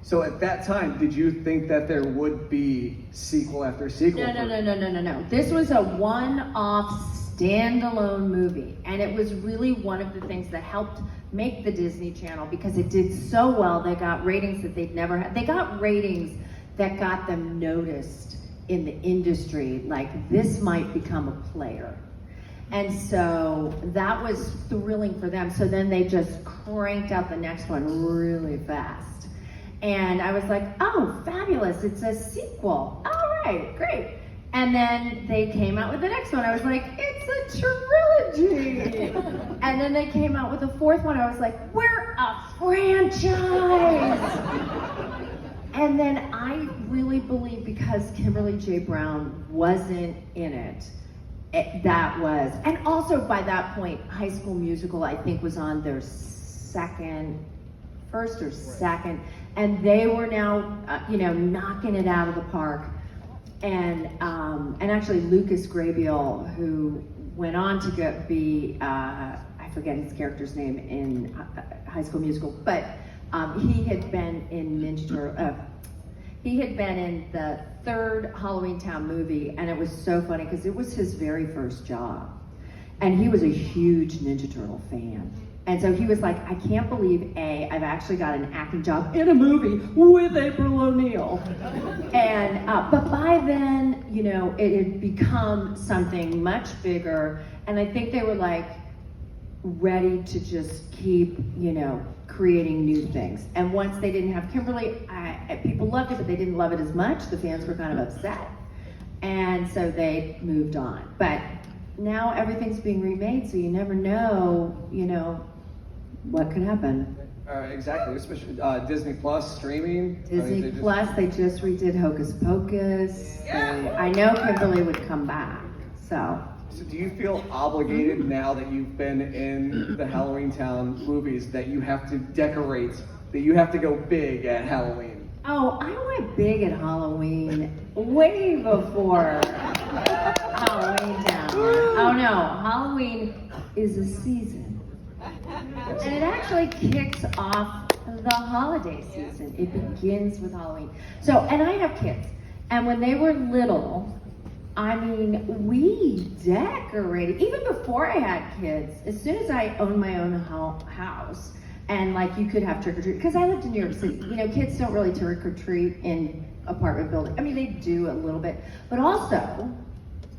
So at that time, did you think that there would be sequel after sequel? No. This was a one-off standalone movie, and it was really one of the things that helped make the Disney Channel, because it did so well. They got ratings that they'd never had. They got ratings that got them noticed in the industry, like this might become a player. And so that was thrilling for them. So then they just cranked out the next one really fast. And I was like, oh, fabulous, it's a sequel. All right, great. And then they came out with the next one. I was like, it's a trilogy. And then they came out with a fourth one. I was like, we're a franchise. And then I really believe, because Kimberly J. Brown wasn't in it, that was, and also by that point, High School Musical, I think, was on their first or second, and they were now, knocking it out of the park. And actually Lucas Grabeel, who went on to be, I forget his character's name in High School Musical, but he had been in he had been in the third Halloween Town movie, and it was so funny because it was his very first job. And he was a huge Ninja Turtle fan. And so he was like, I can't believe, I've actually got an acting job in a movie with April O'Neil. And, but by then, it had become something much bigger. And I think they were like ready to just keep, creating new things. And once they didn't have Kimberly, people loved it, but they didn't love it as much. The fans were kind of upset. And so they moved on. But now everything's being remade, so you never know, what could happen. Exactly, especially Disney Plus streaming. Disney Plus, they just redid Hocus Pocus. Yeah. I know Kimberly would come back, so. So do you feel obligated now that you've been in the Halloween Town movies that you have to decorate, that you have to go big at Halloween? Oh, I went big at Halloween way before Halloween Town. Oh no, Halloween is a season. And it actually kicks off the holiday season. It begins with Halloween. So, and I have kids. And when they were little, we decorated, even before I had kids, as soon as I owned my own house, and like you could have trick or treat, because I lived in New York City. Kids don't really trick or treat in apartment buildings. They do a little bit, but also,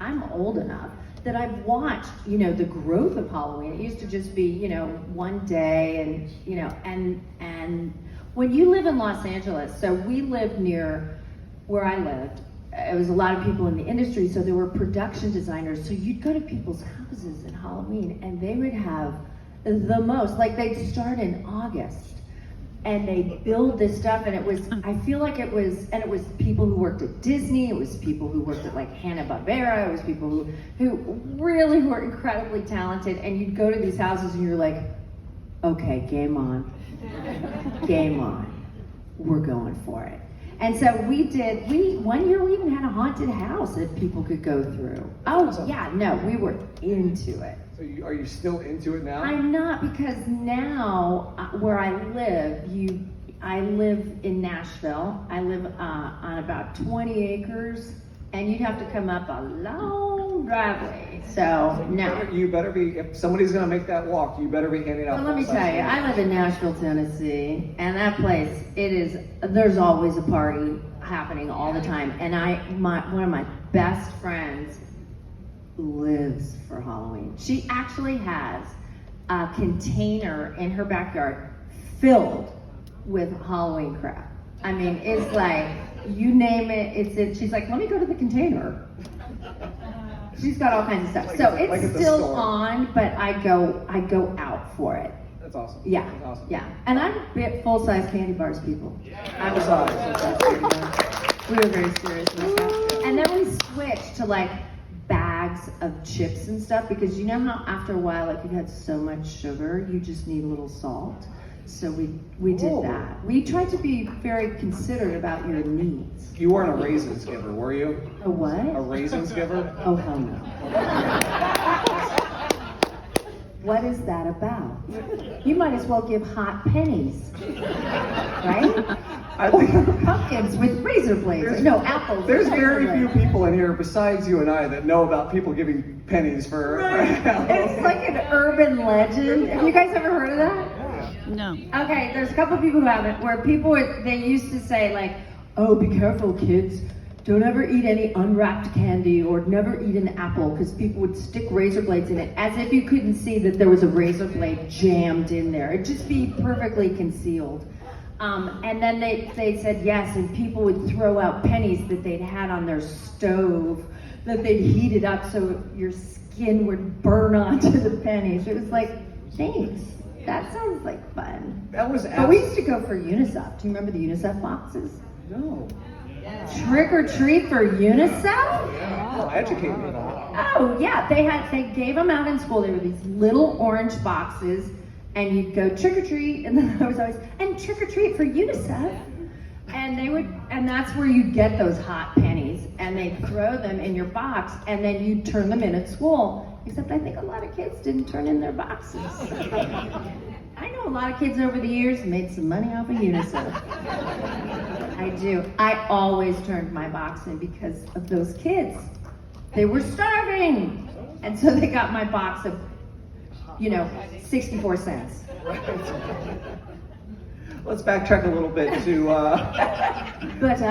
I'm old enough that I've watched, the growth of Halloween. It used to just be, one day, and and when you live in Los Angeles, so we lived near where I lived. It was a lot of people in the industry, so there were production designers. So you'd go to people's houses at Halloween, and they would have the most, like they'd start in August, and they'd build this stuff, and I feel like it was people who worked at Disney, it was people who worked at like Hanna-Barbera, it was people who really were incredibly talented, and you'd go to these houses and you're like, okay, game on, we're going for it. And so one year we even had a haunted house that people could go through. Oh yeah, no, we were into it. So are you still into it now? I'm not, because now where I live, I live in Nashville. I live on about 20 acres, and you'd have to come up a long driveway. So no. You better be, if somebody's gonna make that walk, you better be handing out. Well, let me tell you, I live in Nashville, Tennessee, and that place, there's always a party happening all the time. And one of my best friends lives for Halloween. She actually has a container in her backyard filled with Halloween crap. It's like, you name it, it's in. She's like, let me go to the container. She's got all kinds of stuff. So it's still on, but I go out for it. That's awesome. Yeah. That's awesome. Yeah. And I'm a bit full-size candy bars people. I was always full-size candy bars. We were very serious about that. And then we switched to like bags of chips and stuff, because you know how after a while, like you've had so much sugar, you just need a little salt. So we did that. We tried to be very considerate about your needs. You weren't a raisins giver, were you? A what? A raisins giver? Oh, hell no. What is that about? You might as well give hot pennies, right? I think pumpkins with razor blades. No, apples. There's with very razor few blades. people in here besides you and I that know about people giving pennies for. It's like an urban legend. Have you guys ever heard of that? No. Okay, there's a couple people who haven't, where they used to say like, oh, be careful kids, don't ever eat any unwrapped candy or never eat an apple, because people would stick razor blades in it as if you couldn't see that there was a razor blade jammed in there. It'd just be perfectly concealed. And then they said yes, and people would throw out pennies that they'd had on their stove that they'd heated up so your skin would burn onto the pennies. It was like, thanks. That sounds like fun. That was. But we used to go for UNICEF. Do you remember the UNICEF boxes? No. Trick or treat for UNICEF? Oh, educate me. Oh yeah, they gave them out in school. They were these little orange boxes, and you'd go trick or treat, and then I was always, and trick or treat for UNICEF. And that's where you'd get those hot pennies, and they'd throw them in your box, and then you'd turn them in at school. Except I think a lot of kids didn't turn in their boxes. I know a lot of kids over the years made some money off of UNICEF. I do. I always turned my box in because of those kids. They were starving. And so they got my box of, 64 cents. Let's backtrack a little bit to. But